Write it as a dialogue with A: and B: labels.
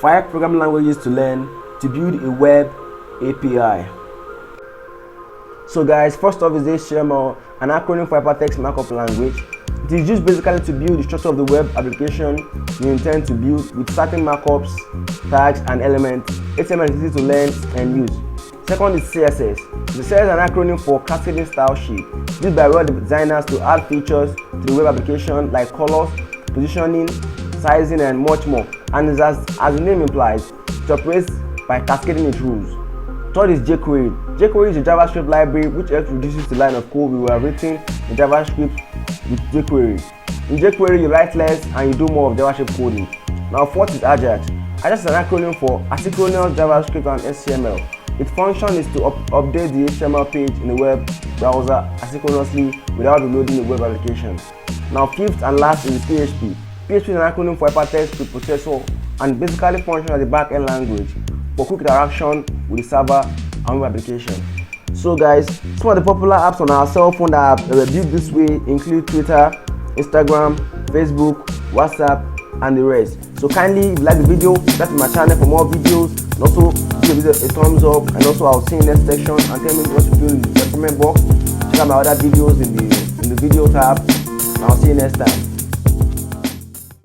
A: 5 programming languages to learn to build a web API. So guys, first off is HTML, an acronym for Hypertext Markup language. It is used basically to build the structure of the web application you intend to build with certain markups, tags, and elements. HTML is easy to learn and use. Second is CSS. The CSS is an acronym for cascading style sheet, used by web designers to add features to the web application like colors, positioning, sizing, and much more. And as the name implies, it operates by cascading its rules. Third is jQuery. jQuery is a JavaScript library which helps reduce the line of code we were written in JavaScript with jQuery. In jQuery, you write less and you do more of JavaScript coding. Now, fourth is AJAX. AJAX is an acronym for asynchronous JavaScript and HTML. Its function is to update the HTML page in the web browser asynchronously without reloading the web application. Now, fifth and last is PHP. PHP is an acronym for Hypertext Preprocessor and basically functions as a back-end language for quick interaction with the server and web application. So guys, some of the popular apps on our cell phone that are built this way include Twitter, Instagram, Facebook, WhatsApp, and the rest. So kindly, if you like the video, subscribe to my channel for more videos, and also give the video a thumbs up, and also I'll see you in the next section and tell me what you feel in the comment box. Check out my other videos in the video tab, and I'll see you next time.